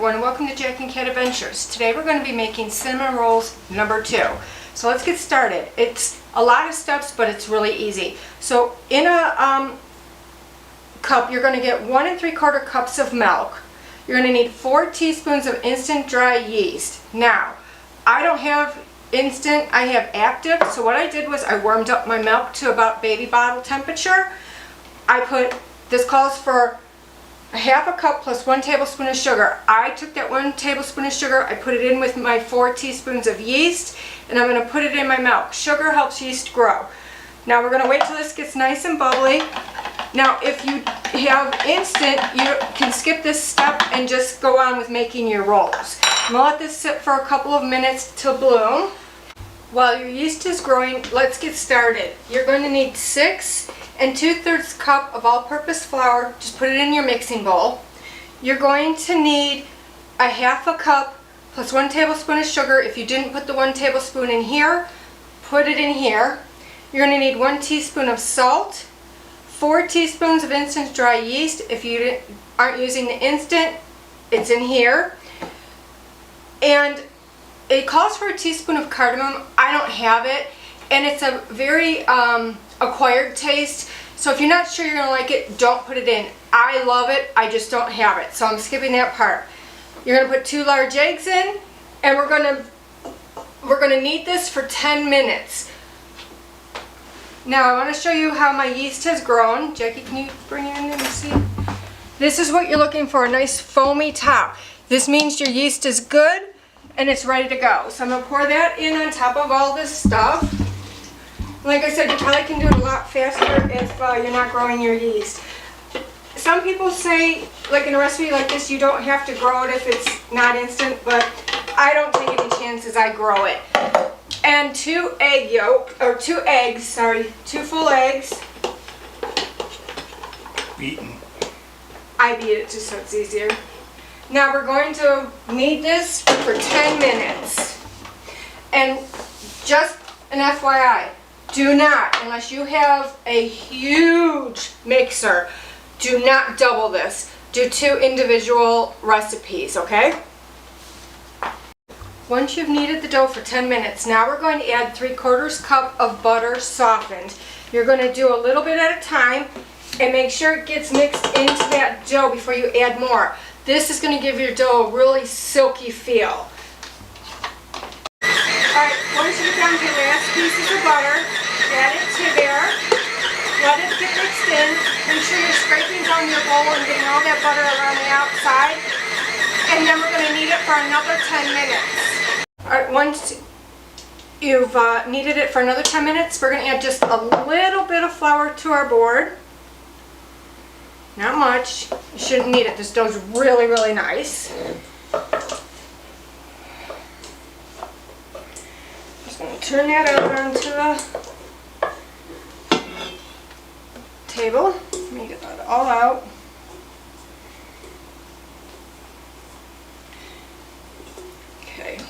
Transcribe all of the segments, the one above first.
everyone, and welcome to Jack and Cat Adventures. Today we're going to be making cinnamon rolls number 2. So let's get started. It's a lot of steps, but it's really easy. So in a cup, you're going to get 1 3/4 cups of milk. You're going to need 4 teaspoons of instant dry yeast. Now, I don't have instant, I have active. So what I did was I warmed up my milk to about baby bottle temperature. This calls for a 1/2 cup plus 1 tablespoon of sugar. I took that 1 tablespoon of sugar, I put it in with my 4 teaspoons of yeast, and I'm going to put it in my milk. Sugar helps yeast grow. Now we're going to wait till this gets nice and bubbly. Now if you have instant, you can skip this step and just go on with making your rolls. I'm going to let this sit for a couple of minutes to bloom. While your yeast is growing, let's get started. You're going to need 6 2/3 cup of all-purpose flour. Just put it in your mixing bowl. You're going to need a 1/2 cup plus 1 tablespoon of sugar. If you didn't put the 1 tablespoon in here, put it in here. You're going to need 1 teaspoon of salt, 4 teaspoons of instant dry yeast. If you aren't using the instant, it's in here. And it calls for a teaspoon of cardamom. I don't have it, and it's a very acquired taste, so if you're not sure you're gonna like it, don't put it in. I love it, I just don't have it, so I'm skipping that part. You're gonna put 2 large eggs in, and we're gonna knead this for 10 minutes. Now I want to show you how my yeast has grown. Jackie, can you bring it in and see? This is what you're looking for, a nice foamy top. This means your yeast is good and it's ready to go. So I'm gonna pour that in on top of all this stuff. Like I said, you probably can do it a lot faster if you're not growing your yeast. Some people say, like in a recipe like this, you don't have to grow it if it's not instant, but I don't take any chances, I grow it. And 2 full eggs. Beaten. I beat it just so it's easier. Now we're going to knead this for 10 minutes. And just an FYI, do not, unless you have a huge mixer, do not double this. Do 2 individual recipes, okay? Once you've kneaded the dough for 10 minutes, now we're going to add 3/4 cup of butter softened. You're going to do a little bit at a time and make sure it gets mixed into that dough before you add more. This is going to give your dough a really silky feel. Alright, once you get down to the last pieces of butter, add it to there. Let it get mixed in. Make sure you're scraping down your bowl and getting all that butter around the outside. And then we're going to knead it for another 10 minutes. Alright, once you've kneaded it for another 10 minutes, we're going to add just a little bit of flour to our board. Not much. You shouldn't need it. This dough's really, really nice. Just going to turn that over onto the table. Let me get that all out. Okay.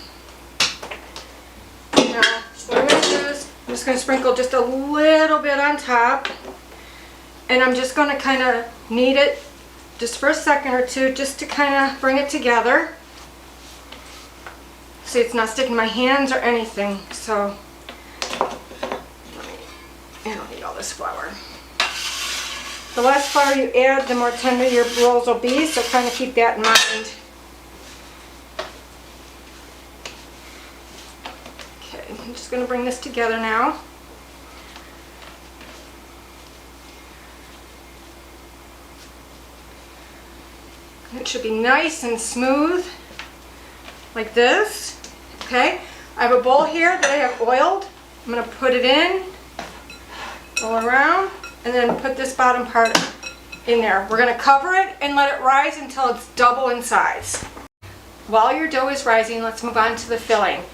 Now, what I'm going to do is I'm just going to sprinkle just a little bit on top. And I'm just going to kind of knead it just for a second or two, just to kind of bring it together. See, it's not sticking my hands or anything, so I don't need all this flour. The less flour you add, the more tender your rolls will be, so kind of keep that in mind. Okay, I'm just going to bring this together now. It should be nice and smooth, like this. Okay, I have a bowl here that I have oiled. I'm going to put it in, roll around, and then put this bottom part in there. We're going to cover it and let it rise until it's double in size. While your dough is rising, let's move on to the filling.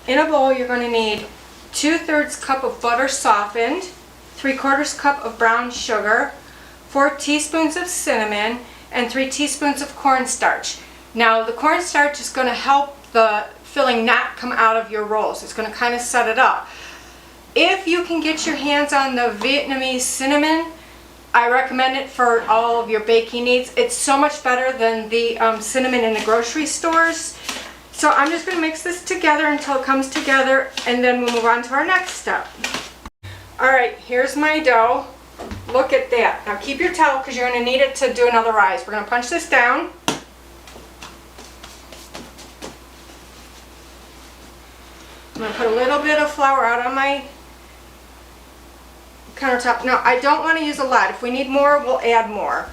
In a bowl, you're going to need 2/3 cup of butter softened, 3/4 cup of brown sugar, 4 teaspoons of cinnamon, and 3 teaspoons of cornstarch. Now the cornstarch is going to help the filling not come out of your rolls. It's going to kind of set it up. If you can get your hands on the Vietnamese cinnamon, I recommend it for all of your baking needs. It's so much better than the cinnamon in the grocery stores. So I'm just going to mix this together until it comes together, and then we'll move on to our next step. Alright, here's my dough. Look at that. Now keep your towel because you're going to need it to do another rise. We're going to punch this down. I'm going to put a little bit of flour out on my countertop. Now, I don't want to use a lot. If we need more, we'll add more.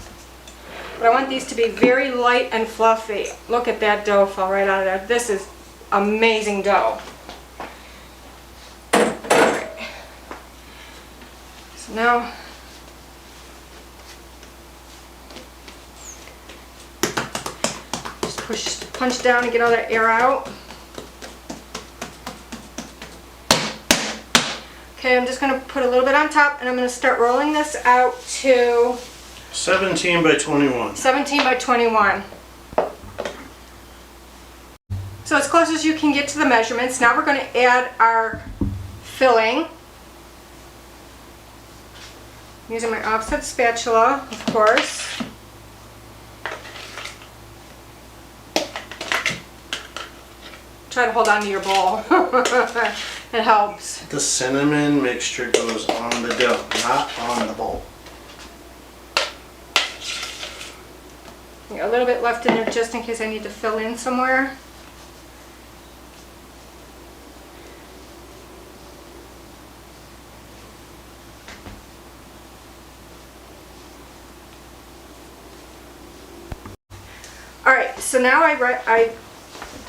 But I want these to be very light and fluffy. Look at that dough fall right out of there. This is amazing dough. Alright. So now, just punch down and get all that air out. Okay, I'm just going to put a little bit on top, and I'm going to start rolling this out to 17 by 21. 17 by 21. So as close as you can get to the measurements. Now we're going to add our filling. Using my offset spatula, of course. Try to hold on to your bowl. It helps. The cinnamon mixture goes on the dough, not on the bowl. A little bit left in there just in case I need to fill in somewhere. Alright, so now I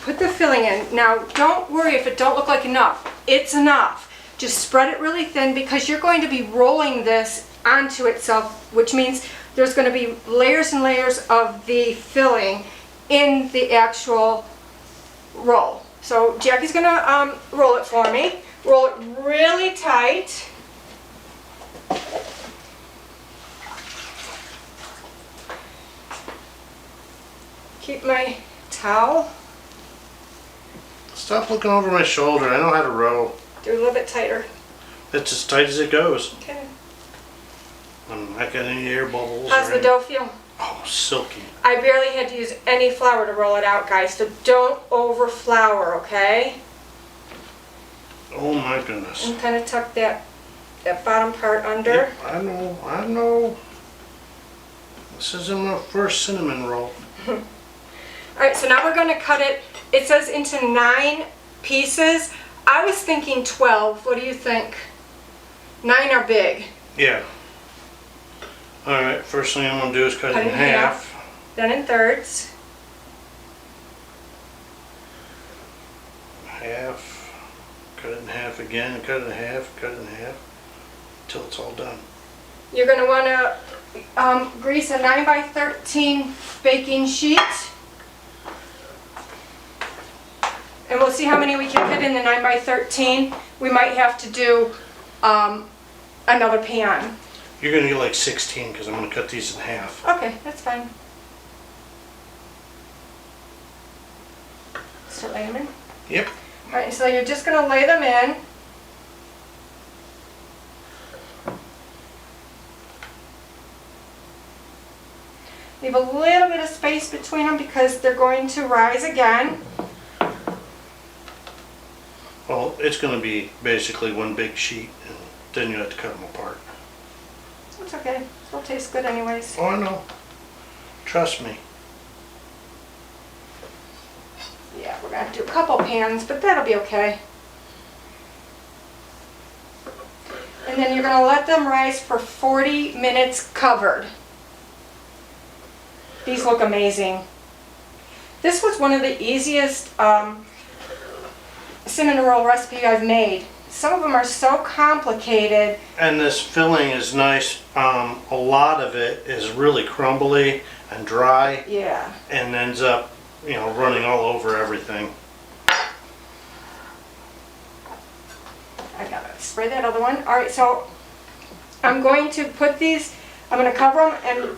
put the filling in. Now don't worry if it don't look like enough. It's enough. Just spread it really thin because you're going to be rolling this onto itself, which means there's going to be layers and layers of the filling in the actual roll. So Jackie's going to roll it for me. Roll it really tight. Keep my towel. Stop looking over my shoulder. I know how to roll. Do a little bit tighter. It's as tight as it goes. Okay. I'm not getting any air bubbles. How's the dough feel? Oh, silky. I barely had to use any flour to roll it out, guys, so don't over flour, okay? Oh my goodness. And kind of tuck that bottom part under. Yep, I know. This isn't my first cinnamon roll. Alright, so now we're going to cut it. It says into 9 pieces. I was thinking 12. What do you think? 9 are big. Yeah. Alright, first thing I'm going to do is cut it in half. Then in thirds. Half. Cut it in half again, cut it in half, cut it in half. Until it's all done. You're going to want to grease a 9 by 13 baking sheet. And we'll see how many we can fit in the 9 by 13. We might have to do another pan. You're going to get like 16 because I'm going to cut these in half. Okay, that's fine. Start laying them in? Yep. Alright, so you're just going to lay them in. Leave a little bit of space between them because they're going to rise again. Well, it's going to be basically one big sheet, and then you have to cut them apart. It's okay. It'll taste good anyways. Oh, I know. Trust me. Yeah, we're going to have to do a couple pans, but that'll be okay. And then you're going to let them rise for 40 minutes covered. These look amazing. This was one of the easiest cinnamon roll recipe I've made. Some of them are so complicated. And this filling is nice. A lot of it is really crumbly and dry. Yeah. And ends up, running all over everything. I gotta spray that other one. Alright, so I'm going to put these, I'm going to cover them and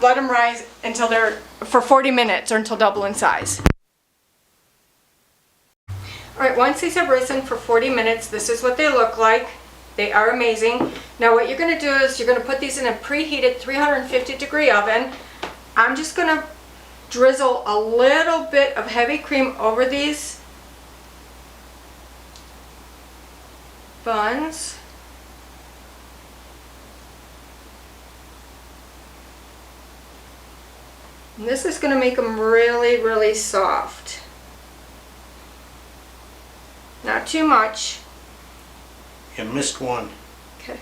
let them rise until they're, for 40 minutes or until double in size. Alright, once these have risen for 40 minutes, this is what they look like. They are amazing. Now what you're gonna do is you're gonna put these in a preheated 350-degree oven. I'm just gonna drizzle a little bit of heavy cream over these buns. And this is going to make them really, really soft. Not too much. You missed one. Okay.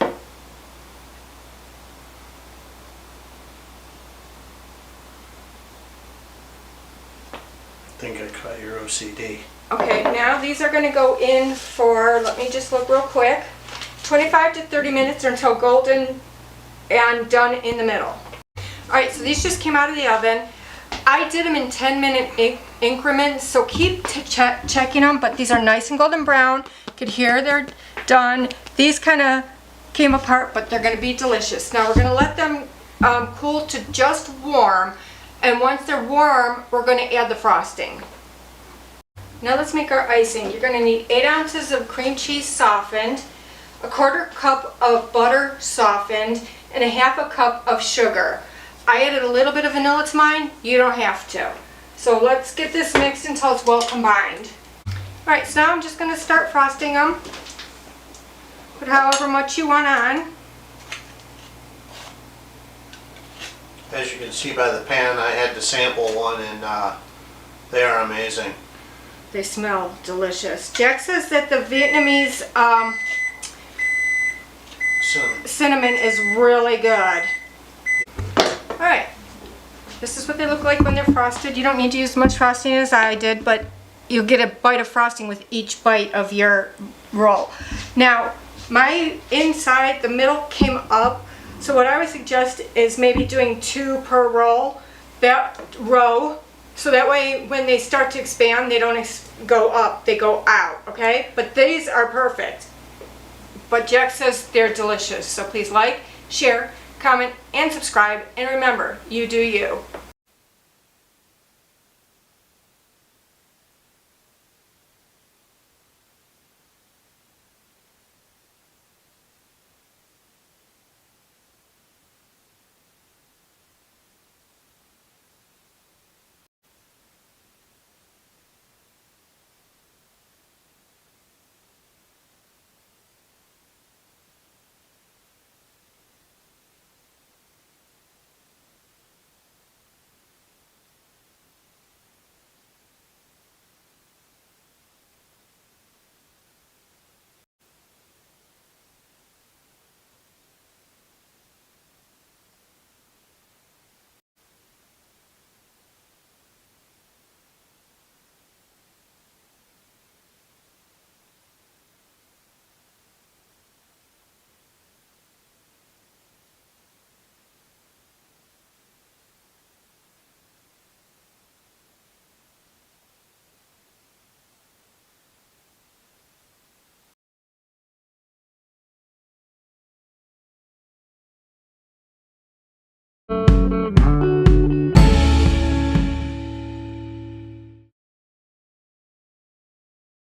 I think I caught your OCD. Okay, now these are going to go in for, let me just look real quick, 25 to 30 minutes or until golden and done in the middle. Alright, so these just came out of the oven. I did them in 10-minute increments, so keep checking them, but these are nice and golden brown. You can hear they're done. These kind of came apart, but they're going to be delicious. Now we're going to let them cool to just warm, and once they're warm, we're going to add the frosting. Now let's make our icing. You're going to need 8 ounces of cream cheese softened, a 1/4 cup of butter softened, and a 1/2 cup of sugar. I added a little bit of vanilla to mine. You don't have to. So let's get this mixed until it's well combined. Alright, so now I'm just going to start frosting them. Put however much you want on. As you can see by the pan, I had to sample one, and they are amazing. They smell delicious. Jack says that the Vietnamese cinnamon is really good. Alright, this is what they look like when they're frosted. You don't need to use as much frosting as I did, but you'll get a bite of frosting with each bite of your roll. Now, my inside, the middle came up, so what I would suggest is maybe doing 2 per roll, that row, so that way when they start to expand, they don't go up, they go out, okay? But these are perfect. But Jack says they're delicious, so please like, share, comment, and subscribe, and remember, you do you.